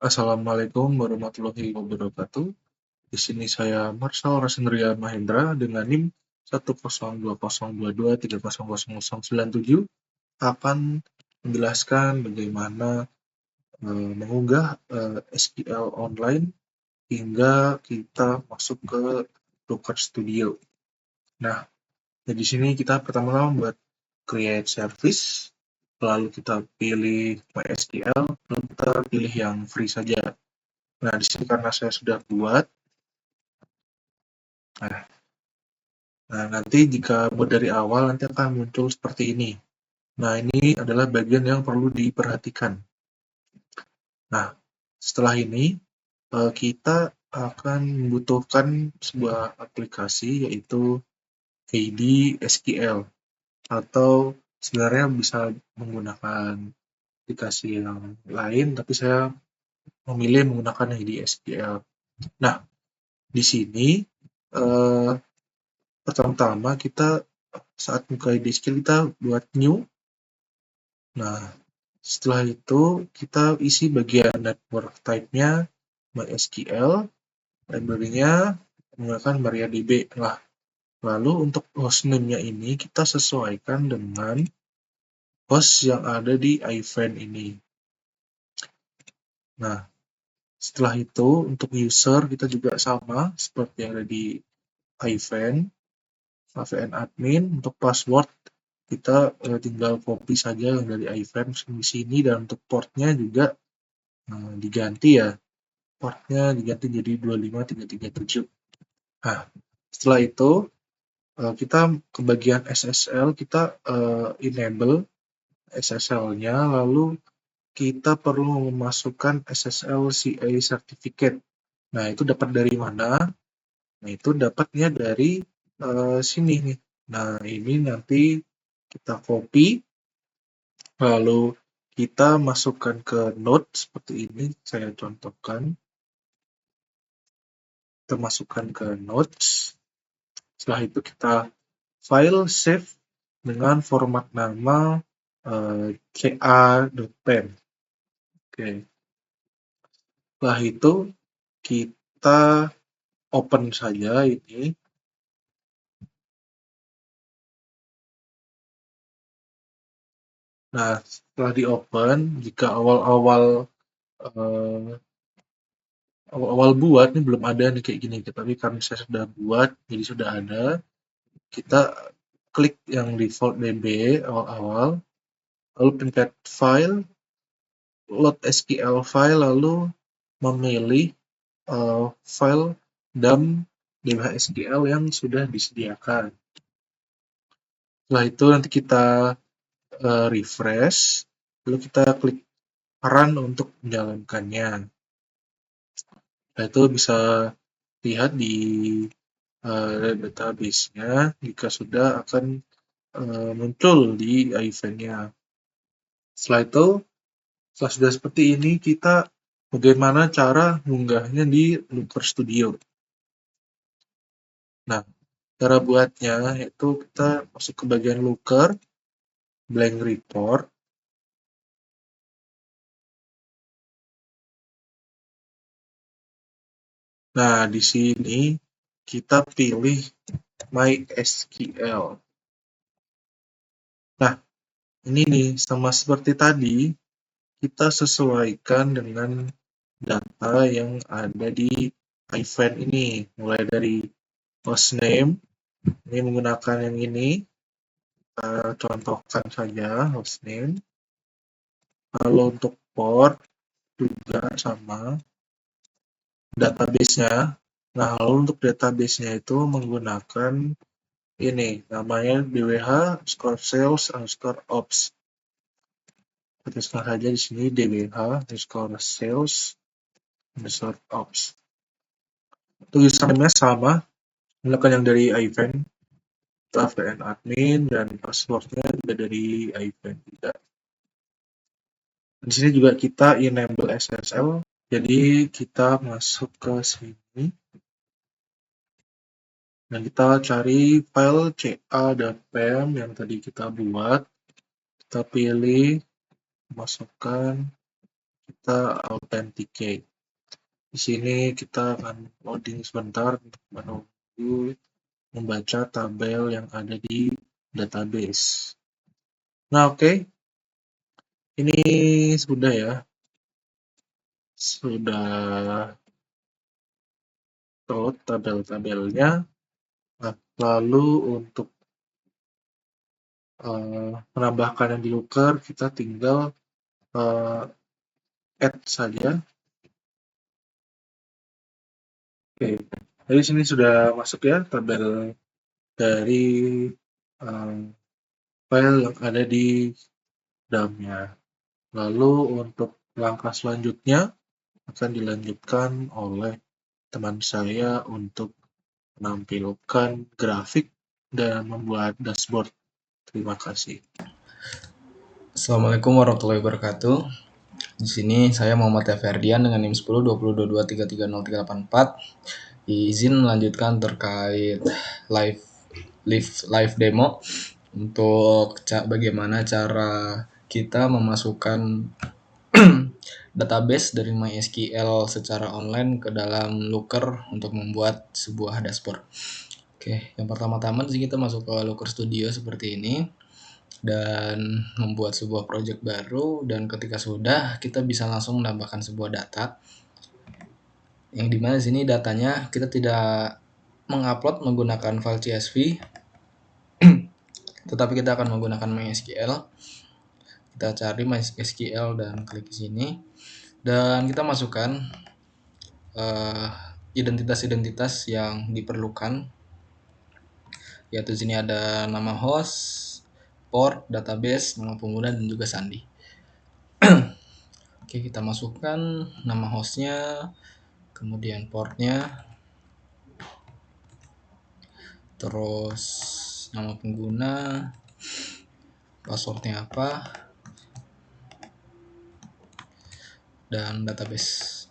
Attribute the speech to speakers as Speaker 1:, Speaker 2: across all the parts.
Speaker 1: Assalamualaikum warahmatullahi wabarakatuh. Di sini saya Marshall Rasendria Mahendra dengan NIM 10202230009 akan menjelaskan bagaimana mengunggah SQL online hingga kita masuk ke Looker Studio. Nah, di sini kita pertama-tama buat create service, lalu kita pilih MySQL, lalu kita pilih yang free saja. Nah, di sini karena saya sudah buat, nah nanti jika buat dari awal nanti akan muncul seperti ini. Nah, ini adalah bagian yang perlu diperhatikan. Nah, setelah ini kita akan membutuhkan sebuah aplikasi yaitu ID SQL atau sebenarnya bisa menggunakan aplikasi yang lain, tapi saya memilih menggunakan ID SQL. Nah, di sini eh, pertama-tama kita saat buka ID SQL kita buat new. Nah, setelah itu kita isi bagian network type-nya MySQL, library-nya menggunakan MariaDB. Nah, lalu untuk hostname-nya ini kita sesuaikan dengan host yang ada di iVent ini. Nah, setelah itu untuk user kita juga sama seperti yang ada di iVent, AVN admin. Untuk password kita tinggal copy saja yang dari iVent di sini, dan untuk portnya juga diganti ya. Portnya diganti jadi 25337. Nah, setelah itu kita ke bagian SSL, kita enable SSL-nya, lalu kita perlu memasukkan SSL CA Certificate. Nah, itu dapat dari mana? Nah, itu dapatnya dari sini nih. Nah, ini nanti kita copy, lalu kita masukkan ke node seperti ini, saya contohkan. Kita masukkan ke notes. Setelah itu kita file save dengan format nama ca.pem. Oke. Setelah itu kita open saja ini. Nah, setelah di open, jika awal-awal buat ini belum ada nih kayak gini, tapi karena saya sudah buat jadi sudah ada. Kita klik yang default DB awal-awal, lalu pencet file, load SQL file, lalu memilih file dump DBHSQL yang sudah disediakan. Setelah itu nanti kita refresh, lalu kita klik run untuk menjalankannya. Nah, itu bisa lihat di database-nya, jika sudah akan muncul di event-nya. Setelah itu, setelah sudah seperti ini, kita bagaimana cara mengunggahnya di Looker Studio. Nah, cara buatnya yaitu kita masuk ke bagian Looker, blank report. Nah, di sini kita pilih MySQL. Nah, ini nih sama seperti tadi, kita sesuaikan dengan data yang ada di event ini, mulai dari hostname, ini menggunakan yang ini, contohkan saja hostname. Lalu untuk port juga sama, database-nya. Nah, lalu untuk database-nya itu menggunakan ini, namanya dwh_sales_ops. Tuliskan saja di sini dwh_sales_ops. Untuk username-nya sama, menggunakan yang dari event, AVN admin, dan password-nya juga dari event juga. Di sini juga kita enable SSL, jadi kita masuk ke sini dan kita cari file ca.pem yang tadi kita buat. Kita pilih, masukkan, kita authenticate. Di sini kita akan loading sebentar untuk menunggu membaca tabel yang ada di database. Nah, oke. Ini sudah ya. Sudah load tabel-tabelnya. Nah, lalu untuk menambahkan yang di Looker, kita tinggal add saja. Oke, jadi sini sudah masuk ya tabel dari file yang ada di dalamnya. Lalu untuk langkah selanjutnya akan dilanjutkan oleh teman saya untuk menampilkan grafik dan membuat dashboard. Terima kasih.
Speaker 2: Assalamualaikum warahmatullahi wabarakatuh. Di sini saya Muhammad Ferdian dengan NIM 10 2022330384. Izin melanjutkan terkait live demo untuk bagaimana cara kita memasukkan database dari MySQL secara online ke dalam Looker untuk membuat sebuah dashboard. Oke, yang pertama-tama di sini kita masuk ke Looker Studio seperti ini dan membuat sebuah project baru, dan ketika sudah kita bisa langsung menambahkan sebuah data yang dimana di sini datanya kita tidak mengupload menggunakan file CSV tetapi kita akan menggunakan MySQL. Kita cari MySQL dan klik di sini dan kita masukkan identitas-identitas yang diperlukan, yaitu di sini ada nama host, port, database, nama pengguna, dan juga sandi. Oke, kita masukkan nama hostnya, kemudian portnya, terus nama pengguna, passwordnya apa, dan database.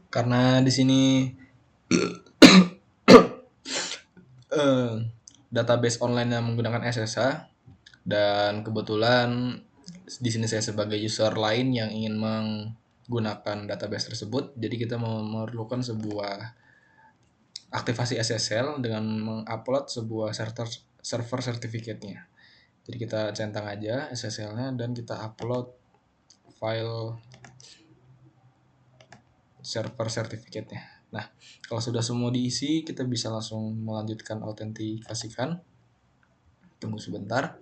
Speaker 2: Karena di sini database online yang menggunakan SSH, dan kebetulan di sini saya sebagai user lain yang ingin menggunakan database tersebut, jadi kita memerlukan sebuah aktivasi SSL dengan mengupload sebuah server certificate-nya. Jadi kita centang aja SSL-nya dan kita upload file server certificate-nya. Nah, kalau sudah semua diisi, kita bisa langsung melanjutkan autentikasikan. Tunggu sebentar.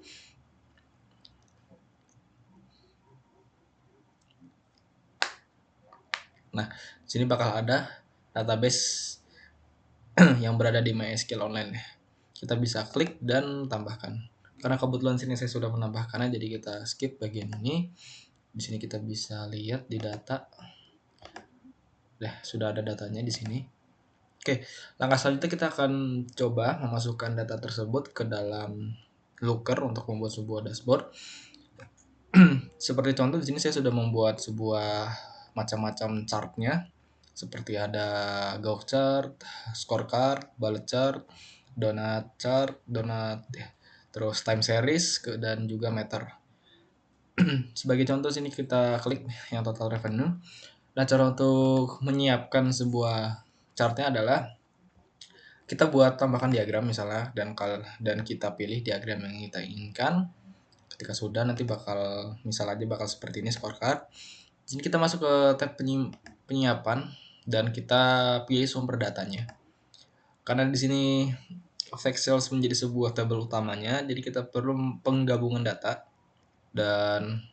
Speaker 2: Nah, di sini bakal ada database yang berada di MySQL Online. Kita bisa klik dan tambahkan. Karena kebetulan sini saya sudah menambahkannya, jadi kita skip bagian ini. Di sini kita bisa lihat di data. Sudah ada datanya di sini. Oke, langkah selanjutnya kita akan coba memasukkan data tersebut ke dalam Looker untuk membuat sebuah dashboard. Seperti contoh di sini saya sudah membuat sebuah macam-macam chartnya, seperti ada Gauss chart, scorecard, bullet chart, donut chart, terus time series dan juga meter. Sebagai contoh sini kita klik yang total revenue. Nah, cara untuk menyiapkan sebuah chartnya adalah kita buat tambahkan diagram misalnya, dan kita pilih diagram yang kita inginkan. Ketika sudah, nanti bakal seperti ini scorecard. Jadi kita masuk ke tab penyiapan dan kita pilih sumber datanya. Karena di sini fact sales menjadi sebuah tabel utamanya, jadi kita perlu penggabungan data. Dan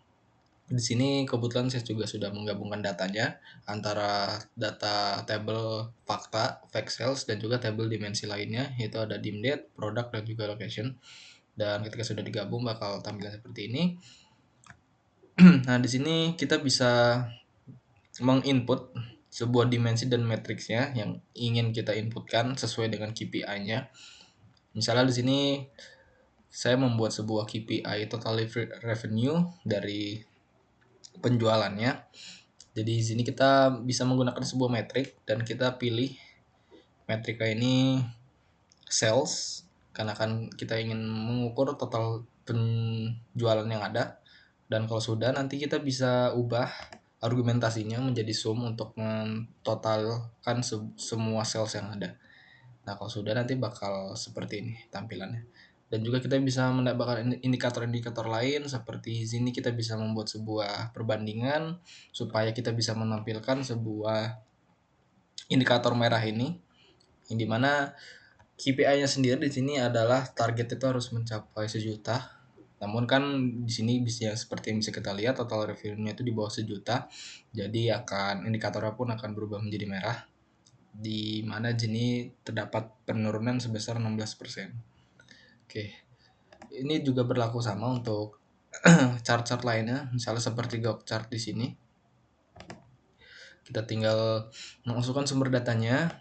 Speaker 2: di sini kebetulan saya juga sudah menggabungkan datanya antara data tabel fakta, fact sales, dan juga tabel dimensi lainnya, yaitu ada dim date, product, dan juga location. Dan ketika sudah digabung bakal tampilan seperti ini. Nah, di sini kita bisa menginput sebuah dimensi dan matriksnya yang ingin kita inputkan sesuai dengan KPI-nya. Misalnya di sini saya membuat sebuah KPI total revenue dari penjualannya. Jadi di sini kita bisa menggunakan sebuah metrik dan kita pilih metrika ini sales, karena kan kita ingin mengukur total penjualan yang ada. Dan kalau sudah, nanti kita bisa ubah argumentasinya menjadi sum untuk mentotalkan semua sales yang ada. Nah, kalau sudah nanti bakal seperti ini tampilannya. Dan juga kita bisa mendapatkan indikator-indikator lain seperti sini kita bisa membuat sebuah perbandingan supaya kita bisa menampilkan sebuah indikator merah ini, yang dimana KPI-nya sendiri di sini adalah target itu harus mencapai 1 juta. Namun kan di sini bisa seperti yang bisa kita lihat total revenue-nya itu di bawah 1 juta. Jadi indikatornya pun akan berubah menjadi merah, di mana di sini terdapat penurunan sebesar 16%. Oke. Ini juga berlaku sama untuk chart-chart lainnya, misalnya seperti Gawk chart di sini. Kita tinggal memasukkan sumber datanya.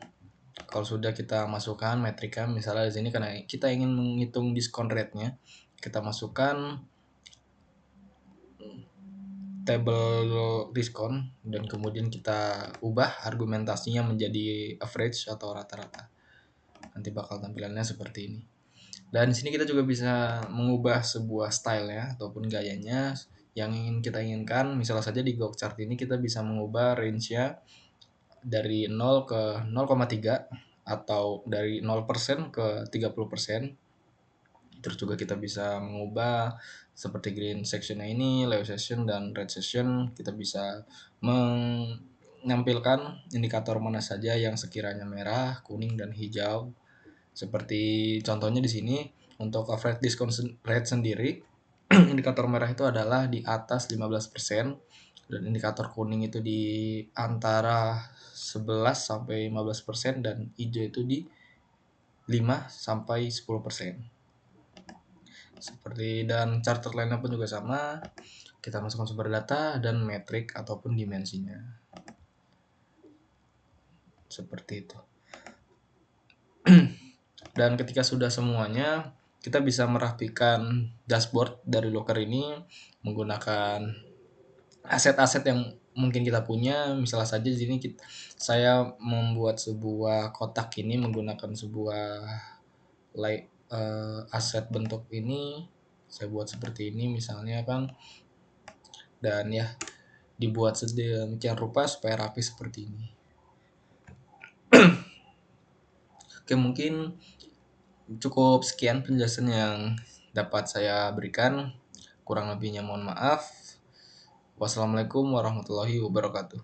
Speaker 2: Kalau sudah kita masukkan metrika, misalnya di sini karena kita ingin menghitung diskon rate-nya, kita masukkan table diskon dan kemudian kita ubah argumentasinya menjadi average atau rata-rata. Nanti bakal tampilannya seperti ini. Dan di sini kita juga bisa mengubah sebuah style ya ataupun gayanya yang ingin kita inginkan. Misalnya saja di Gawk chart ini kita bisa mengubah range-nya dari 0 ke 0,3 atau dari 0% ke 30%. Terus juga kita bisa mengubah seperti green section ini, yellow section, dan red section. Kita bisa menampilkan indikator mana saja yang sekiranya merah, kuning, dan hijau. Seperti contohnya di sini untuk average discount rate sendiri, indikator merah itu adalah di atas 15% dan indikator kuning itu di antara 11 sampai 15% dan hijau itu di 5 sampai 10%. Seperti dan charter lainnya pun juga sama. Kita masukkan sumber data dan metrik ataupun dimensinya. Seperti itu. Dan ketika sudah semuanya, kita bisa merapikan dashboard dari Looker ini menggunakan aset-aset yang mungkin kita punya. Misalnya saja di sini saya membuat sebuah kotak ini menggunakan sebuah aset bentuk ini. Saya buat seperti ini misalnya kan, dan ya dibuat sedemikian rupa supaya rapi seperti ini. Oke, mungkin cukup sekian penjelasan yang dapat saya berikan. Kurang lebihnya mohon maaf. Wassalamualaikum warahmatullahi wabarakatuh.